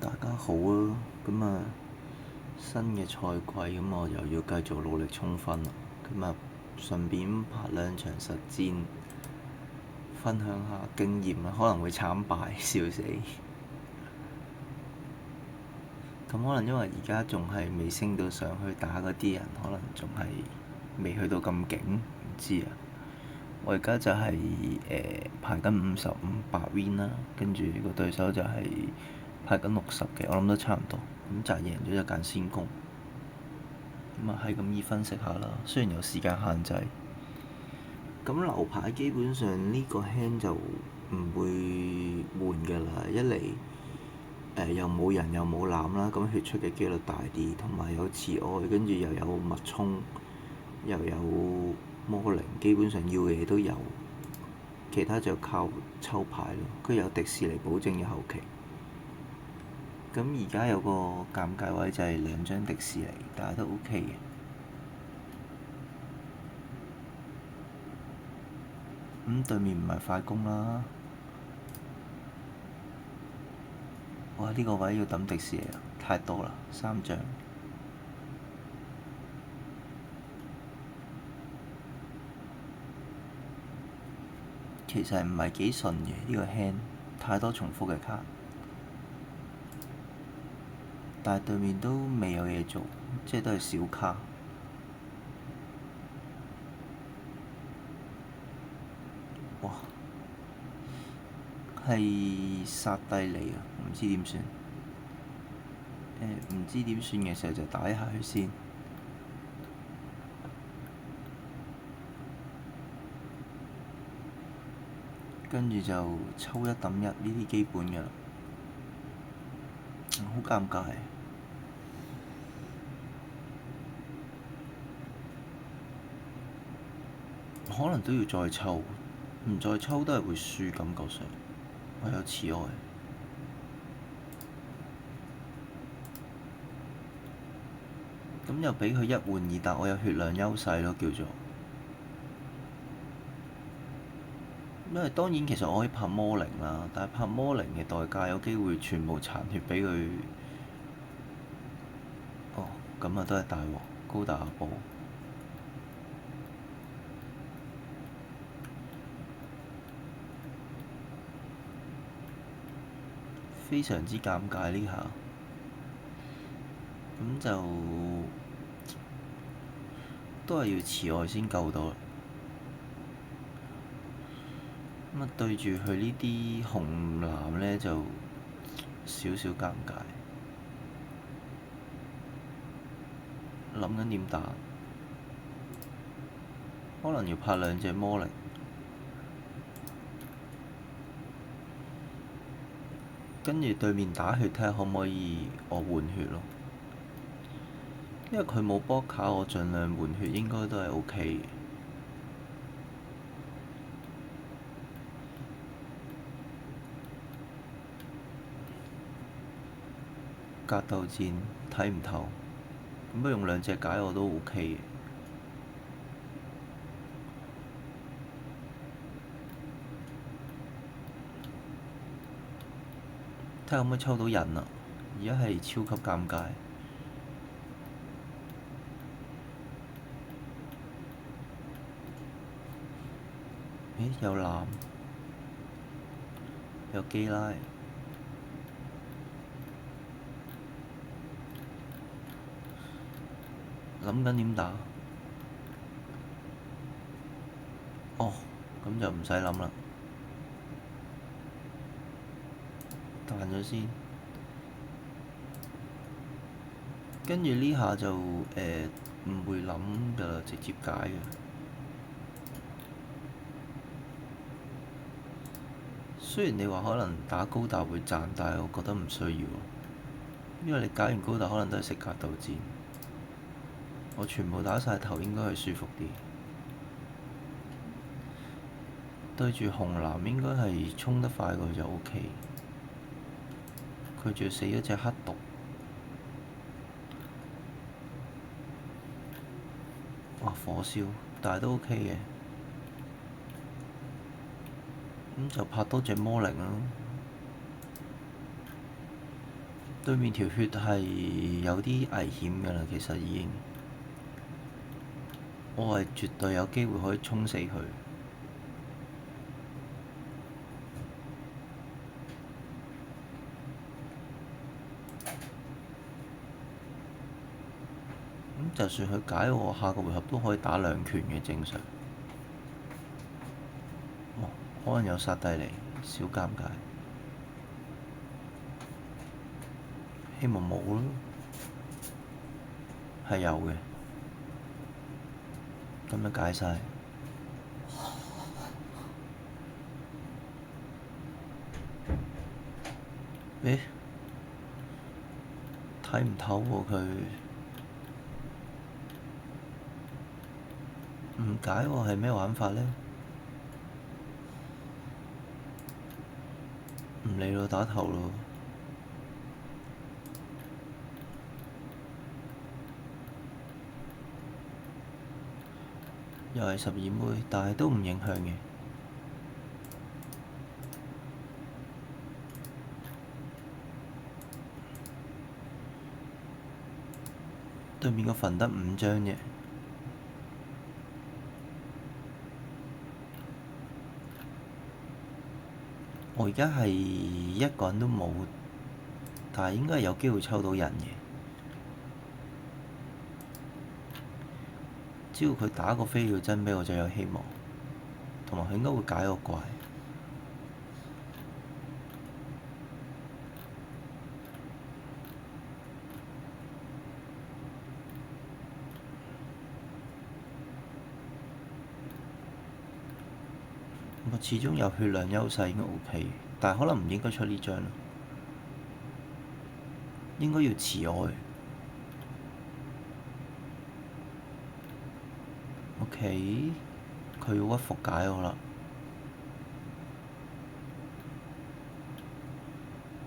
大家好啊！咁啊，新嘅賽季咁，我又要繼續努力衝分啦。咁啊，順便拍兩場實戰，分享下經驗啦。可能會慘敗，笑死。咁可能因為而家仲係未升到上去打嗰啲人，可能仲係未去到咁勁，唔知啊。我而家就係、排緊55白 win 啦，跟住個對手就係排緊60嘅，我諗都差唔多。咁就係贏咗就揀先攻。咁啊，係咁易分析下啦。雖然有時間限制，咁流牌基本上呢個 hand 就唔會悶㗎啦。一嚟又冇人又冇攬啦，咁血出嘅機率大啲，同埋有慈愛，跟住又有脈衝，又有魔靈，基本上要嘅嘢都有。其他就靠抽牌咯，跟住有迪士尼保證嘅後期。咁而家有個尷尬位就係兩張迪士尼，但係都 OK 嘅。對面唔係快攻啦。哇！呢個位要抌迪士尼啊，太多啦，3張。其實唔係幾順嘅呢個 hand，太多重複嘅卡。但係對面都未有嘢做，即係都係小卡。哇！係殺低你啊！唔知點算。唔知點算嘅時候就打一下佢先。跟住就抽一抌一，呢啲基本㗎啦。好尷尬。可能都要再抽，唔再抽都係會輸，感覺上。我有慈愛。咁又俾佢一換二，但我有血量優勢咯，叫做。因為當然其實我可以拍魔靈啦，但係拍魔靈嘅代價有機會全部殘血俾佢。哦，咁啊都係大鑊，高達阿寶。非常之尷尬呢下。咁就都係要慈愛先救到啦。咁啊對住佢呢啲紅藍呢，就少少尷尬。諗緊點打，可能要拍兩隻魔靈，跟住對面打血睇下可唔可以我換血咯。因為佢冇波卡，我盡量換血應該都係 OK 嘅。格鬥戰睇唔透，咁不如用兩隻解我都 OK 嘅。睇下可唔可以抽到人啊！而家係超級尷尬。咦？有藍，有基拉，諗緊點打。哦，咁就唔使諗啦，彈咗先。跟住呢下就唔會諗㗎啦，直接解嘅。雖然你話可能打高達會賺，但係我覺得唔需要，因為你解完高達可能都係食格鬥戰。我全部打晒頭應該係舒服啲。對住紅藍應該係衝得快過就 OK。佢仲要死咗隻黑毒。哇！火燒，但係都 OK 嘅。咁就拍多隻魔靈啦。對面條血係有啲危險㗎啦，其實已經，我係絕對有機會可以衝死佢。咁就算佢解我，下個回合都可以打兩拳嘅正常。哦，可能有殺低你，小尷尬。希望冇咯，係有嘅。咁樣解晒。誒，睇唔透喎佢，唔解喎，係咩玩法呢？唔理咯，打頭咯。又係12妹，但係都唔影響嘅。對面個墳得5張啫。我而家係一個人都冇，但係應該係有機會抽到人嘅。只要佢打個飛鳥真俾我，就有希望。同埋佢應該會解個怪。我始終有血量優勢，應該 OK，但係可能唔應該出呢張咯，應該要慈愛。OK，佢要屈服解我啦，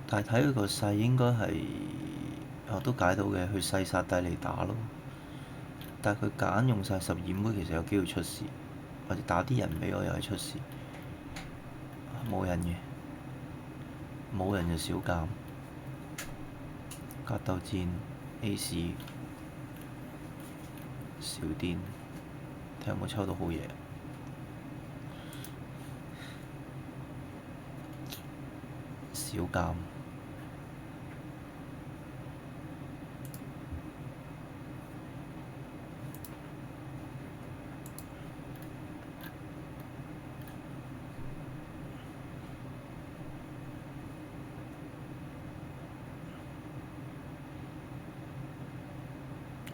但係睇佢個勢應該係，都解到嘅，佢細殺低嚟打咯。但係佢夾硬用晒12妹，其實有機會出事，或者打啲人俾我又係出事。冇人嘅，冇人就少減。格鬥戰 AC 小癲，睇有冇抽到好嘢。小減。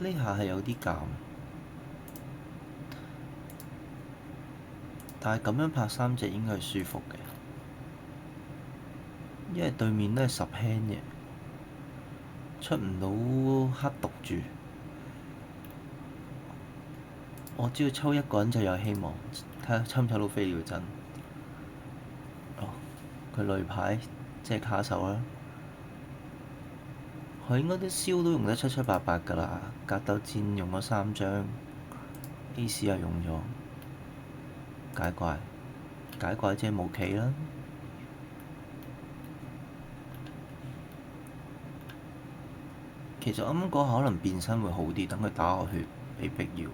呢下係有啲減，但係咁樣拍3隻應該係舒服嘅，因為對面都係10輕嘅，出唔到黑毒住。我只要抽一個人就有希望，睇下抽唔抽到飛鳥陣。哦，佢雷牌即係卡手啦。佢應該啲燒都用得七七八八㗎啦，格鬥戰用咗3張，AC 又用咗，解怪，解怪即係冇棋啦。其實啱啱嗰下可能變身會好啲，等佢打我血，被逼要。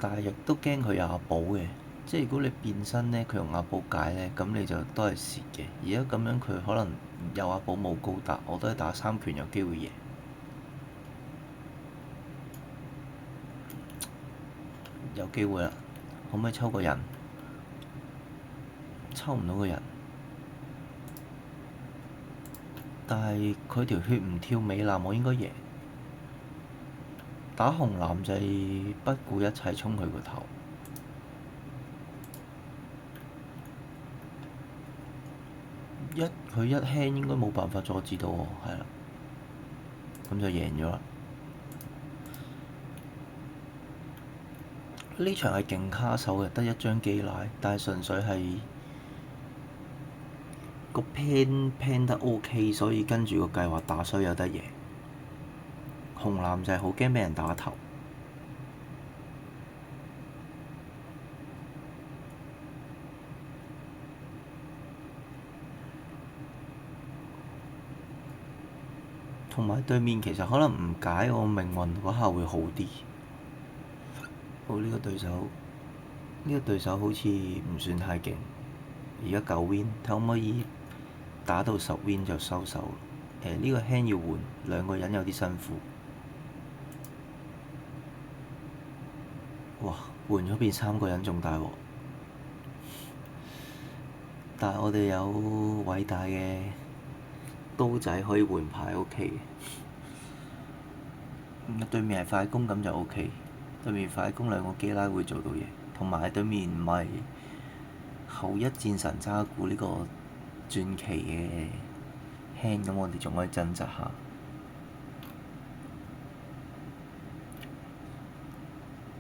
但係亦都驚佢有阿寶嘅，即係如果你變身呢，佢用阿寶解呢，咁你就都係蝕嘅。而家咁樣佢可能有阿寶冇高達，我都係打3拳有機會贏。有機會啦，可唔可以抽個人？抽唔到個人，但係佢條血唔跳尾藍，我應該贏。打紅藍就係不顧一切衝佢個頭。佢一輕應該冇辦法阻止到我，係啦，咁就贏咗啦。呢場係勁卡手嘅，得一張機奶，但係純粹係個 plan 得 OK，所以跟住個計劃打衰有得贏。紅藍就係好驚俾人打頭。同埋對面其實可能唔解我命運嗰下會好啲。好，呢個對手，呢個對手好似唔算太勁，而家9 win，睇可唔可以打到10 win 就收手。呢個 hand 要換，兩個人有啲辛苦。哇！換咗變3個人仲大鑊，但係我哋有偉大嘅刀仔可以換牌 OK 嘅。對面係快攻咁就 OK，對面快攻兩個基拉會做到嘢，同埋對面唔係後一戰神渣古呢個傳奇嘅 hand，咁我哋仲可以掙扎下。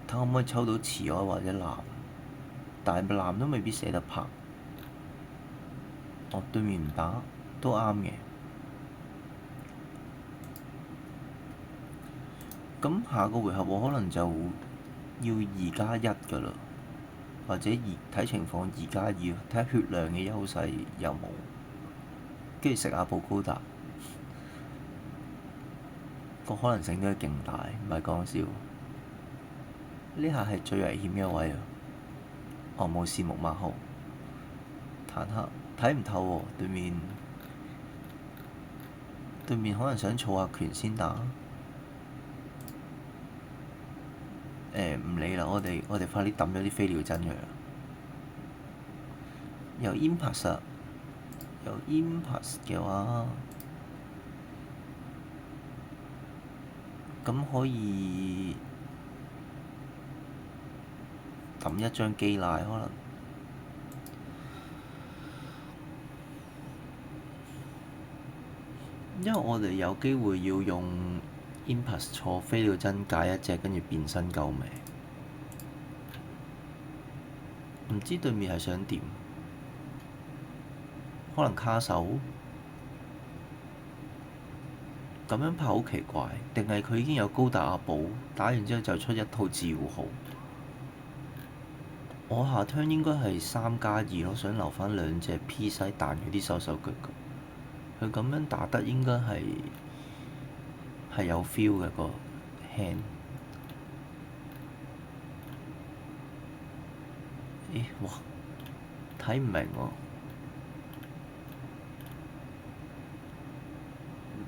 睇可唔可以抽到慈愛或者藍，但係藍都未必捨得拍。哦，對面唔打都啱嘅。咁下個回合我可能就要2+1㗎啦，或者睇情況2+2，睇下血量嘅優勢有冇，跟住食下布高達，個可能性都係勁大，唔係講笑。呢下係最危險嘅位啊！哦，冇視木馬號，坦克睇唔透喎，對面可能想儲下權先打。唔理啦，我哋快啲抌咗啲飛鳥真佢啦。有 impact 嘅話，咁可以抌一張機奶可能，因為我哋有機會要用 impact 錯飛鳥真解一隻，跟住變身救命。唔知對面係想點？可能卡手？咁樣拍好奇怪，定係佢已經有高達阿寶，打完之後就出一套自護號。我下 turn 應該係3+2咯，想留返2隻 P 西彈佢啲手手腳腳。佢咁樣打得應該係有 feel 嘅個 hand。咦？哇！睇唔明喎，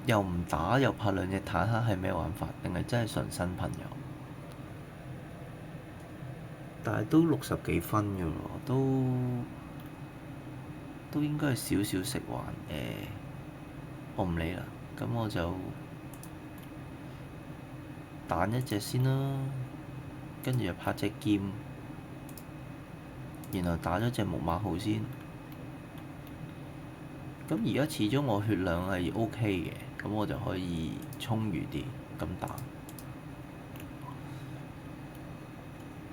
又唔打又拍2隻坦克係咩玩法？定係真係純新朋友？但係都60幾分㗎喎，都應該係少少食環。我唔理啦，咁我就彈一隻先啦，跟住就拍隻劍，然後打咗隻木馬號先。咁而家始終我血量係 OK 嘅，咁我就可以充裕啲咁打。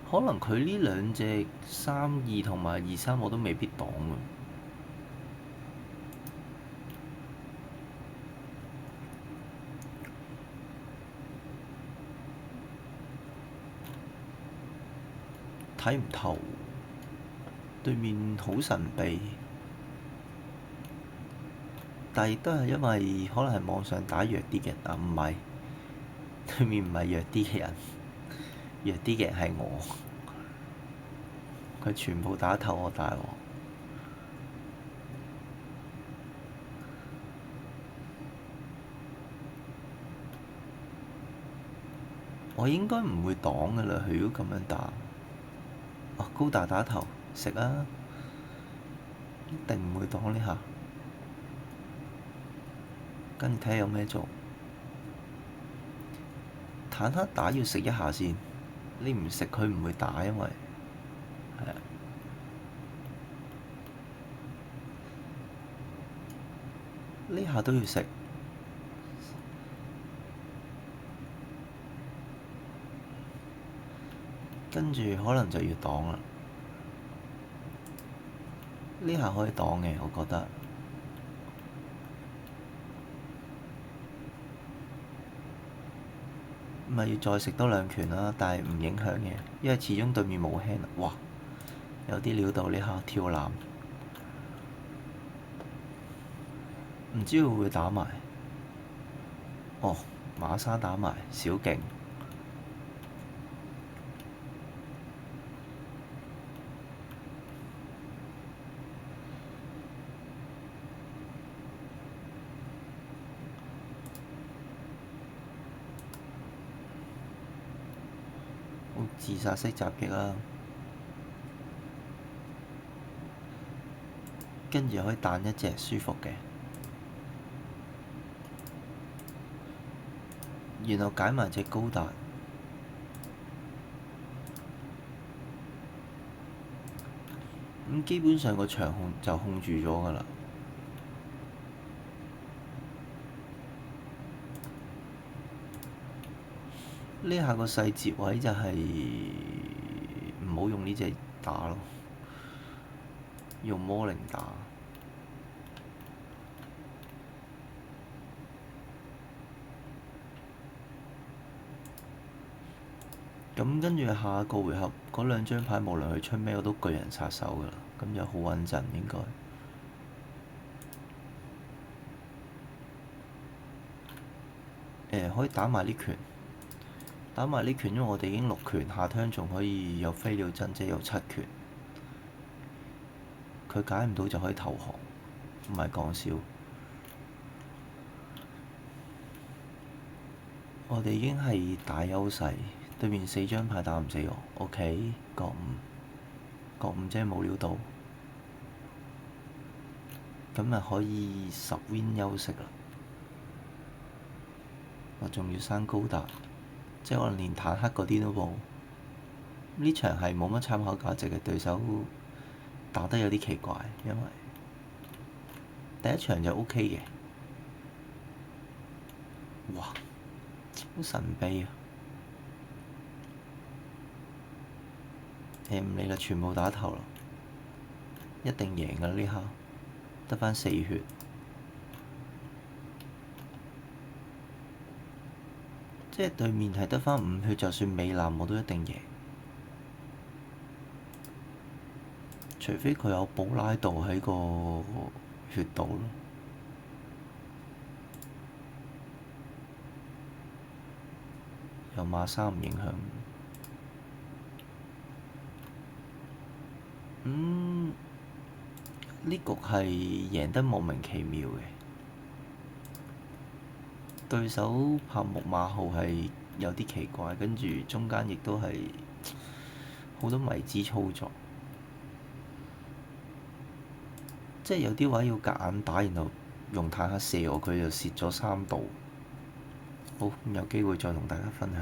可能佢呢2隻3-2同埋2-3我都未必擋㗎。睇唔透，對面好神秘，但亦都係因為可能係網上打弱啲嘅，但唔係，對面唔係弱啲嘅人，弱啲嘅係我，佢全部打透我大鑊。我應該唔會擋㗎啦，佢如果咁樣打。哦，高達打頭食啊！一定唔會擋呢下，跟住睇下有咩做。坦克打要食一下先，你唔食佢唔會打，因為係啊。呢下都要食，跟住可能就要擋啦。呢下可以擋嘅，我覺得。咪要再食多2拳啦，但係唔影響嘅，因為始終對面冇 hand。哇！有啲料到呢下跳籃，唔知會唔會打埋？哦，馬沙打埋小勁。好自殺式襲擊啦，跟住可以彈一隻舒服嘅，然後解埋隻高達，咁基本上個場就控住咗㗎啦。呢下個細節位就係唔好用呢隻打咯，用魔靈打。咁跟住下個回合嗰兩張牌，無論佢出咩，我都巨人殺手㗎啦，咁就好穩陣應該。可以打埋呢拳，打埋呢拳，因為我哋已經6拳，下槍仲可以有飛鳥真，即係有7拳。佢解唔到就可以投降，唔係講笑。我哋已經係大優勢，對面4張牌打唔死我。OK，角五即係冇料到，咁咪可以10 win 休息啦。我仲要生高達，即係可能連坦克嗰啲都冇。呢場係冇乜參考價值嘅，對手打得有啲奇怪，因為第一場就 OK 嘅。哇！好神秘啊！唔理啦，全部打頭啦，一定贏㗎啦！呢下得返4血，即係對面係得返5血，就算美男我都一定贏，除非佢有寶拉道喺個血度咯。有馬沙唔影響。呢局係贏得莫名其妙嘅，對手拍木馬號係有啲奇怪，跟住中間亦都係好多迷之操作，即係有啲位要夾硬打，然後用坦克射我，佢就蝕咗3度。好，有機會再同大家分享。